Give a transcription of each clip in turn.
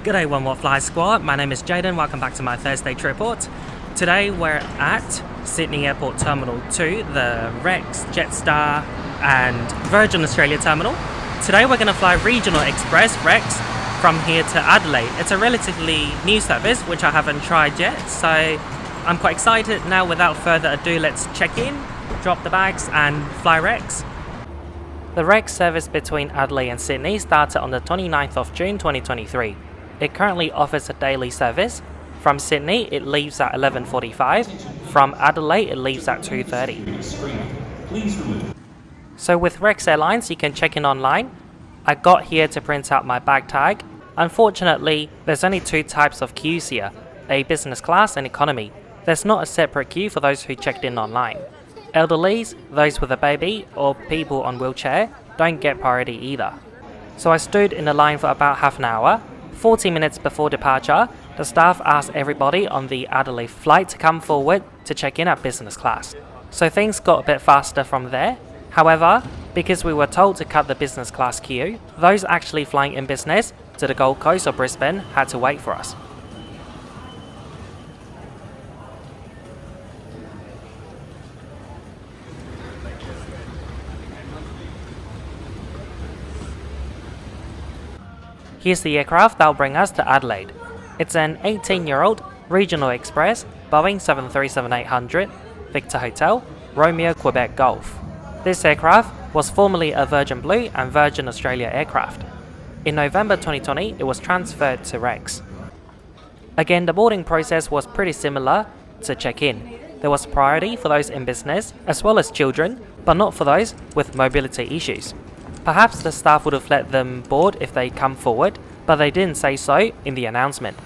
G'day One More Fly Squad, my name is Jaden, welcome back to my Thursday trip report. Today we're at Sydney Airport Terminal 2, the Rex, Jetstar and Virgin Australia Terminal. Today we're going to fly Regional Express Rex from here to Adelaide. It's a relatively new service which I haven't tried yet, so I'm quite excited. Now without further ado, let's check in, drop the bags and fly Rex. The Rex service between Adelaide and Sydney started on the 29th of June 2023. It currently offers a daily service. From Sydney, it leaves at 11:45. From Adelaide, it leaves at 2:30. So with Rex Airlines, you can check in online. I got here to print out my bag tag. Unfortunately, there's only two types of queues here, a business class and economy. There's not a separate queue for those who checked in online. Elderlies, those with a baby, or people on wheelchair don't get priority either. So I stood in the line for about half an hour. 40 minutes before departure, the staff asked everybody on the Adelaide flight to come forward to check in at business class. So things got a bit faster from there. However, because we were told to cut the business class queue, those actually flying in business to the Gold Coast or Brisbane had to wait for us. Here's the aircraft that'll bring us to Adelaide. It's an 18-year-old Regional Express Boeing 737-800 Victor Hotel Romeo Quebec Golf. This aircraft was formerly a Virgin Blue and Virgin Australia aircraft. In November 2020, it was transferred to Rex. Again, the boarding process was pretty similar to check-in. There was priority for those in business as well as children, but not for those with mobility issues. Perhaps the staff would have let them board if they come forward, but they didn't say so in the announcement.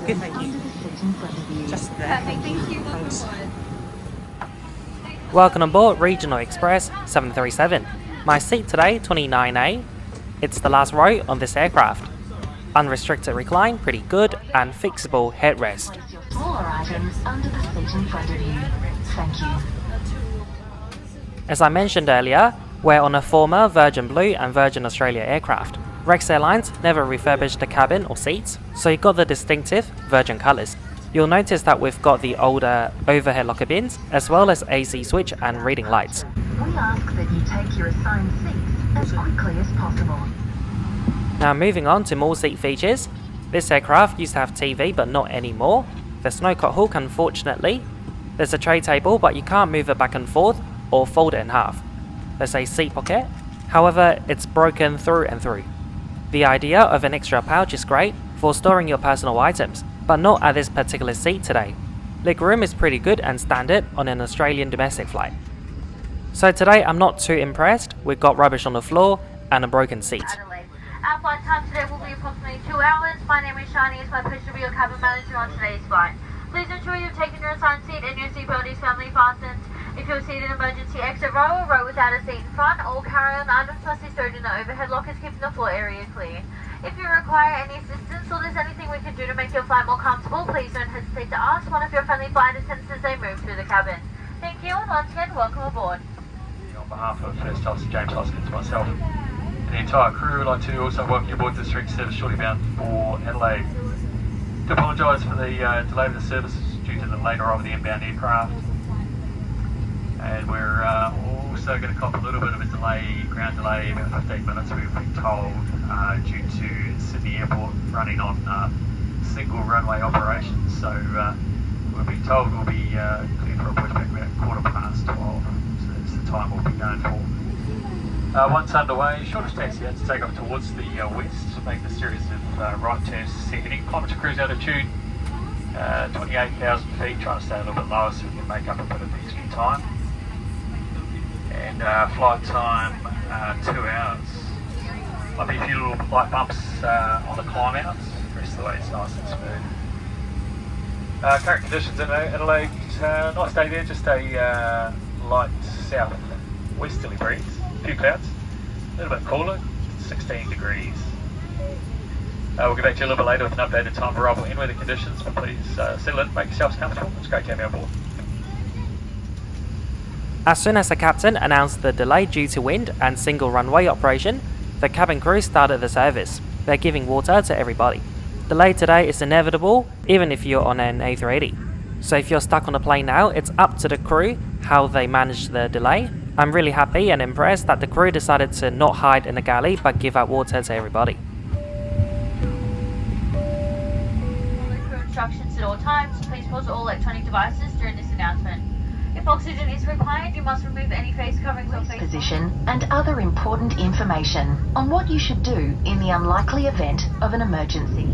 Good, thank you. Just there. Perfect, thank you. Thanks. Welcome on board Regional Express 737. My seat today, 29A. It's the last row on this aircraft. Unrestricted recline, pretty good, and fixable headrest. Smaller items under the seat in front of you. Thank you. As I mentioned earlier, we're on a former Virgin Blue and Virgin Australia aircraft. Rex Airlines never refurbished the cabin or seats, so you got the distinctive Virgin colours. You'll notice that we've got the older overhead locker bins, as well as AC switch and reading lights. We ask that you take your assigned seats as quickly as possible. Now moving on to more seat features. This aircraft used to have TV but not anymore. There's no cot hook unfortunately. There's a tray table but you can't move it back and forth or fold it in half. There's a seat pocket, however it's broken through and through. The idea of an extra pouch is great for storing your personal items, but not at this particular seat today. Legroom is pretty good and standard on an Australian domestic flight. So today I'm not too impressed. We've got rubbish on the floor and a broken seat. Our flight time today will be approximately 2 hours. My name is Shani. It's my pleasure to be your cabin manager on today's flight. Please ensure you've taken your assigned seat and your seatbelt is firmly fastened. If you're seated in emergency exit row or row without a seat in front, all carry-on items must be stored in the overhead lockers, keeping the floor area clear. If you require any assistance or there's anything we can do to make your flight more comfortable, please don't hesitate to ask one of your friendly flight attendants as they move through the cabin. Thank you, and once again, welcome aboard. On behalf of First Officer James Hoskins, myself, the entire crew would like to also welcome you aboard this direct service shortly bound for Adelaide. To apologise for the delay of the service due to the late arrival of the inbound aircraft, and we're also going to cop a little bit of a delay, ground delay, about 15 minutes we've been told, due to Sydney Airport running on single runway operations. So we've been told we'll be cleared for a pushback about 12:15, so that's the time we'll be going for. Once underway, shortest taxi out to take off towards the west, making a series of right turns to seconding, climb to cruise altitude, 28,000 feet, trying to stay a little bit lower so we can make up a bit of extra time. And flight time, 2 hours. Might be a few little light bumps on the climb outs, the rest of the way it's nice and smooth. Current conditions in Adelaide, nice day there, just a light south westerly breeze. Few clouds, a little bit cooler, 16 degrees. We'll get back to you a little bit later with an updated time of arrival and weather conditions, but please settle in, make yourselves comfortable. It's great to have you on board. As soon as the captain announced the delay due to wind and single runway operation, the cabin crew started the service. They're giving water to everybody. Delay today is inevitable, even if you're on an A380. So if you're stuck on a plane now, it's up to the crew how they manage the delay. I'm really happy and impressed that the crew decided to not hide in the galley but give out water to everybody. Follow crew instructions at all times. Please pause all electronic devices during this announcement. If oxygen is required, you must remove any face coverings or face Position and other important information on what you should do in the unlikely event of an emergency.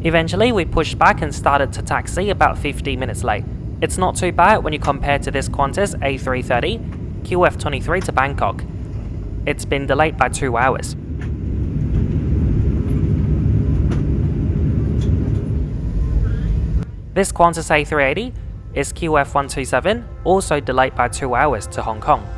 Eventually, we pushed back and started to taxi about 50 minutes late. It's not too bad when you compare to this Qantas A330 QF23 to Bangkok. It's been delayed by 2 hours. This Qantas A380 is QF127, also delayed by 2 hours to Hong Kong.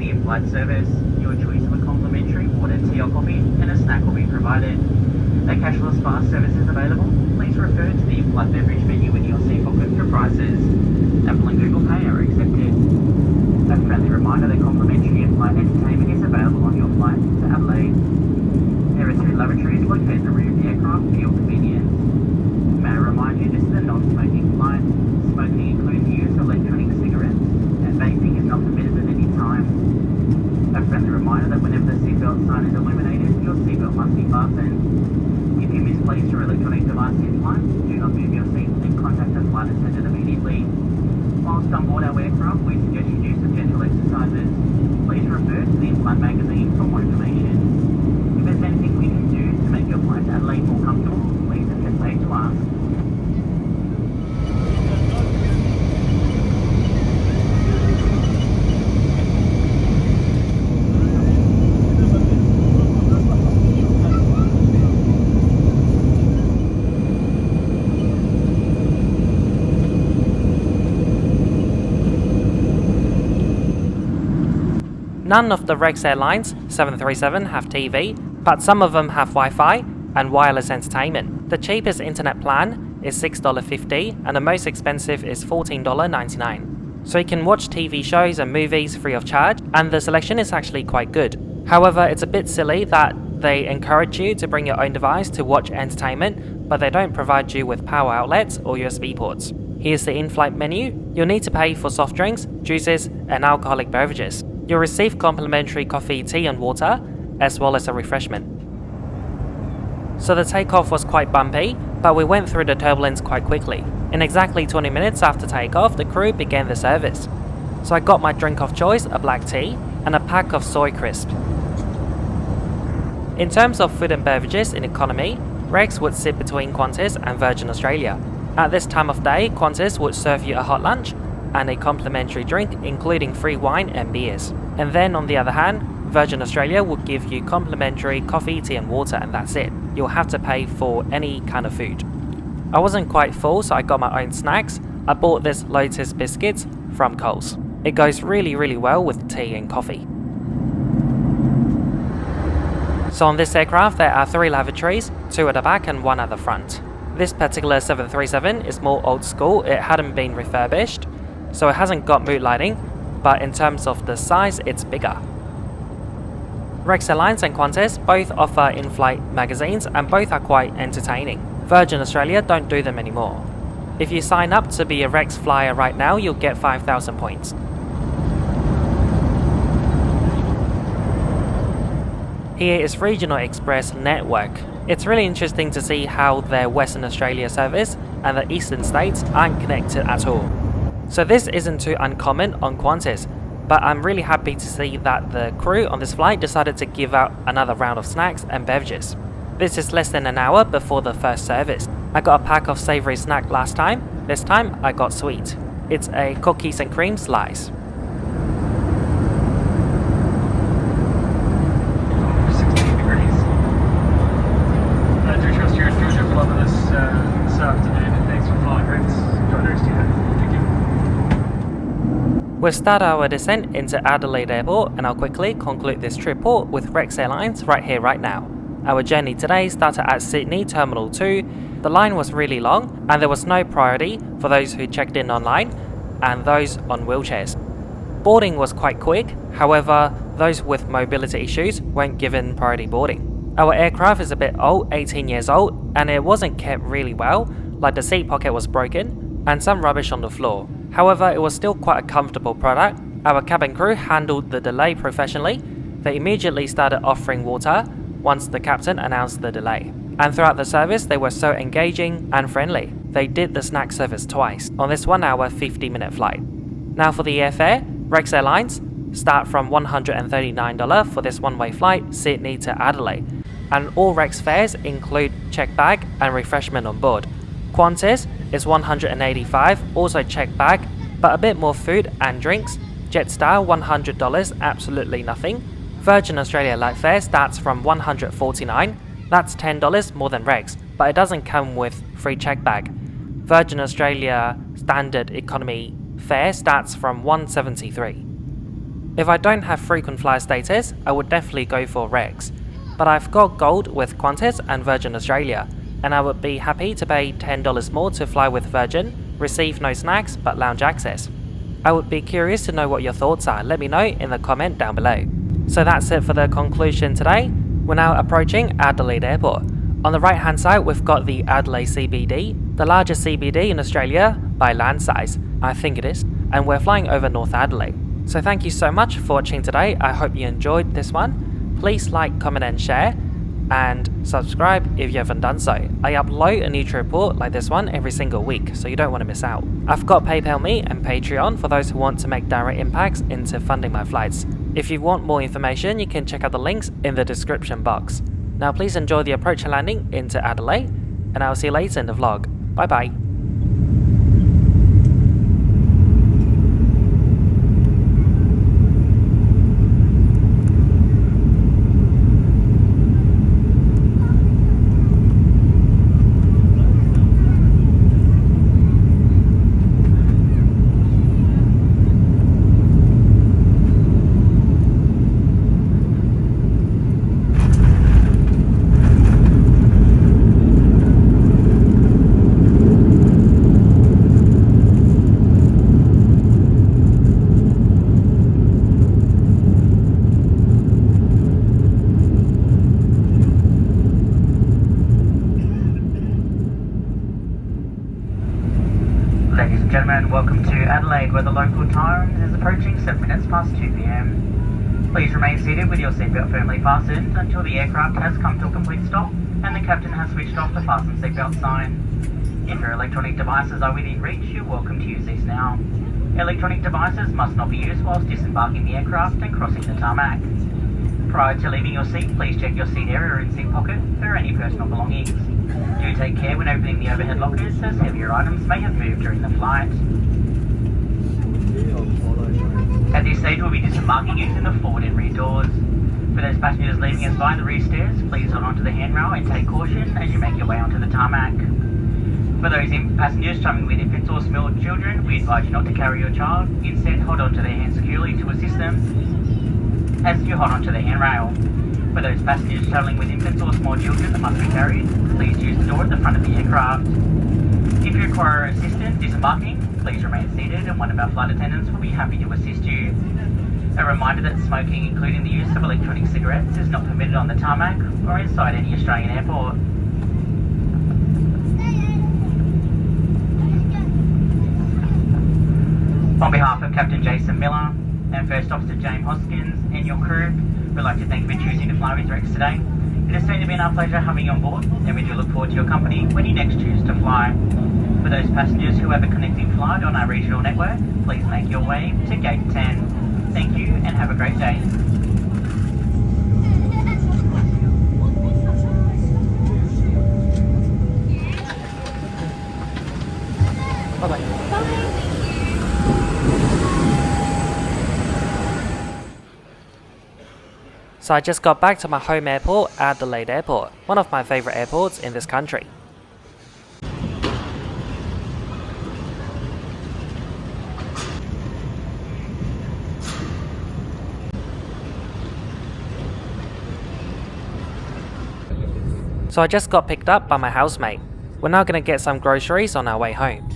Inflight service. Your choice of a complimentary water, tea or coffee and a snack will be provided. A cashless fast service is available. Please refer to the Inflight beverage menu in your seat booklet for prices. Apple and Google Pay are accepted. A friendly reminder that complimentary in-flight entertainment is available on your flight to Adelaide. There are 2 lavatories located in the rear of the aircraft for your convenience. May I remind you this is a non-smoking flight. Smoking includes the use of electronic cigarettes, and vaping is not permitted at any time. A friendly reminder that whenever the seatbelt sign is illuminated, your seatbelt must be fastened. If you misplace your electronic device in flight, do not move your seat and contact the flight attendant immediately. Whilst on board our aircraft, we suggest you do some gentle exercises. Please refer to the in-flight magazine for more information. If there's anything we can do to make your flight to Adelaide more comfortable, please don't hesitate to ask. None of the Rex Airlines 737 have TV, but some of them have Wi-Fi and wireless entertainment. The cheapest internet plan is $6.50 and the most expensive is $14.99. So you can watch TV shows and movies free of charge, and the selection is actually quite good. However, it's a bit silly that they encourage you to bring your own device to watch entertainment, but they don't provide you with power outlets or USB ports. Here's the in-flight menu. You'll need to pay for soft drinks, juices, and alcoholic beverages. You'll receive complimentary coffee, tea and water, as well as a refreshment. So the takeoff was quite bumpy, but we went through the turbulence quite quickly. In exactly 20 minutes after takeoff, the crew began the service. So I got my drink of choice, a black tea, and a pack of soy crisps. In terms of food and beverages in economy, Rex would sit between Qantas and Virgin Australia. At this time of day, Qantas would serve you a hot lunch and a complimentary drink including free wine and beers. And then on the other hand, Virgin Australia would give you complimentary coffee, tea and water, and that's it. You'll have to pay for any kind of food. I wasn't quite full, so I got my own snacks. I bought this Lotus biscuits from Coles. It goes really well with tea and coffee. So on this aircraft there are 3 lavatories, 2 at the back and 1 at the front. This particular 737 is more old school, it hadn't been refurbished, so it hasn't got mood lighting, but in terms of the size it's bigger. Rex Airlines and Qantas both offer in-flight magazines and both are quite entertaining. Virgin Australia don't do them anymore. If you sign up to be a Rex flyer right now, you'll get 5,000 points. Here is Regional Express Network. It's really interesting to see how their Western Australia service and the eastern states aren't connected at all. So this isn't too uncommon on Qantas, but I'm really happy to see that the crew on this flight decided to give out another round of snacks and beverages. This is less than an hour before the first service. I got a pack of savoury snack last time, this time I got sweet. It's a cookies and cream slice. 16 degrees. Do trust you enjoyed your flight with us this afternoon, and thanks for flying Rex. Enjoy the rest of your day. Thank you. We'll start our descent into Adelaide Airport and I'll quickly conclude this trip with Rex Airlines right here, right now. Our journey today started at Sydney Terminal 2. The line was really long and there was no priority for those who checked in online and those on wheelchairs. Boarding was quite quick, however, those with mobility issues weren't given priority boarding. Our aircraft is a bit old, 18 years old, and it wasn't kept really well, like the seat pocket was broken and some rubbish on the floor. However, it was still quite a comfortable product. Our cabin crew handled the delay professionally. They immediately started offering water once the captain announced the delay. And throughout the service, they were so engaging and friendly. They did the snack service twice on this 1 hour 50-minute flight. Now for the airfare, Rex Airlines start from $139 for this one-way flight, Sydney to Adelaide. And all Rex fares include checked bag and refreshment on board. Qantas is $185, also checked bag, but a bit more food and drinks. Jetstar $100, absolutely nothing. Virgin Australia light fare starts from $149, that's $10 more than Rex, but it doesn't come with free checked bag. Virgin Australia standard economy fare starts from $173. If I don't have frequent flyer status, I would definitely go for Rex, but I've got gold with Qantas and Virgin Australia, and I would be happy to pay $10 more to fly with Virgin, receive no snacks but lounge access. I would be curious to know what your thoughts are, let me know in the comment down below. So that's it for the conclusion today. We're now approaching Adelaide Airport. On the right hand side we've got the Adelaide CBD, the largest CBD in Australia by land size, I think it is, and we're flying over North Adelaide. So thank you so much for watching today, I hope you enjoyed this one. Please like, comment and share, and subscribe if you haven't done so. I upload a new trip report like this one every single week, so you don't want to miss out. I've got PayPal Me and Patreon for those who want to make direct impacts into funding my flights. If you want more information, you can check out the links in the description box. Now please enjoy the approach and landing into Adelaide, and I'll see you later in the vlog. Bye bye. Ladies and gentlemen, welcome to Adelaide, where the local time is approaching 7 minutes past 2 p.m. Please remain seated with your seatbelt firmly fastened until the aircraft has come to a complete stop and the captain has switched off the fasten seatbelt sign. If your electronic devices are within reach, you're welcome to use these now. Electronic devices must not be used whilst disembarking the aircraft and crossing the tarmac. Prior to leaving your seat, please check your seat area and seat pocket for any personal belongings. Do take care when opening the overhead lockers, as heavier items may have moved during the flight. At this stage, we'll be disembarking using the forward and rear doors. For those passengers leaving us via the rear stairs, please hold onto the handrail and take caution as you make your way onto the tarmac. For those passengers travelling with infants or small children, we advise you not to carry your child. Instead, hold onto their hands securely to assist them as you hold onto the handrail. For those passengers travelling with infants or small children that must be carried, please use the door at the front of the aircraft. If you require assistance disembarking, please remain seated and one of our flight attendants will be happy to assist you. A reminder that smoking, including the use of electronic cigarettes, is not permitted on the tarmac or inside any Australian airport. On behalf of Captain Jason Miller and First Officer James Hoskins and your crew, we'd like to thank you for choosing to fly with Rex today. It has certainly been our pleasure having you on board, and we do look forward to your company when you next choose to fly. For those passengers who have a connecting flight on our regional network, please make your way to Gate 10. Thank you and have a great day. Bye-bye. So I just got back to my home airport, Adelaide Airport, one of my favourite airports in this country. So I just got picked up by my housemate. We're now gonna get some groceries on our way home.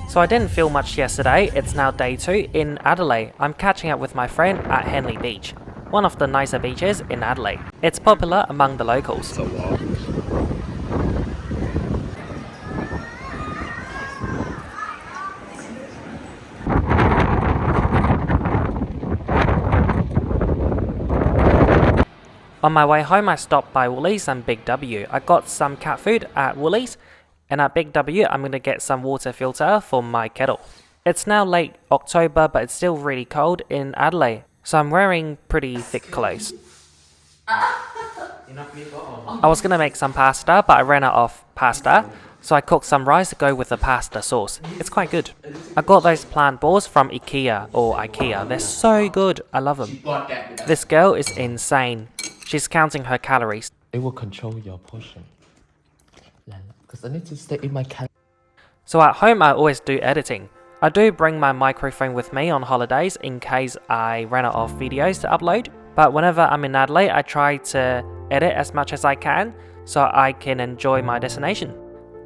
So I didn't feel much yesterday. It's now day 2 in Adelaide. I'm catching up with my friend at Henley Beach, one of the nicer beaches in Adelaide. It's popular among the locals. On my way home, I stopped by Woolies and Big W. I got some cat food at Woolies, and at Big W, I'm going to get some water filter for my kettle. It's now late October, but it's still really cold in Adelaide, so I'm wearing pretty thick clothes. I was going to make some pasta, but I ran out of pasta, so I cooked some rice to go with the pasta sauce. It's quite good. I got those plant balls from IKEA. They're so good. I love them. This girl is insane. She's counting her calories. It will control your portion. Because I need to stay in my cat. So at home, I always do editing. I do bring my microphone with me on holidays in case I run out of videos to upload. But whenever I'm in Adelaide, I try to edit as much as I can so I can enjoy my destination.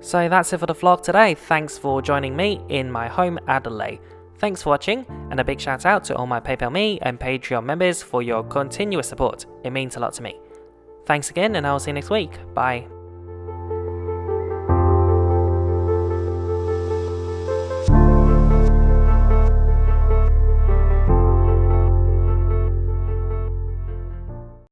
So that's it for the vlog today. Thanks for joining me in my home Adelaide. Thanks for watching, and a big shout out to all my PayPal Me and Patreon members for your continuous support. It means a lot to me. Thanks again, and I'll see you next week. Bye.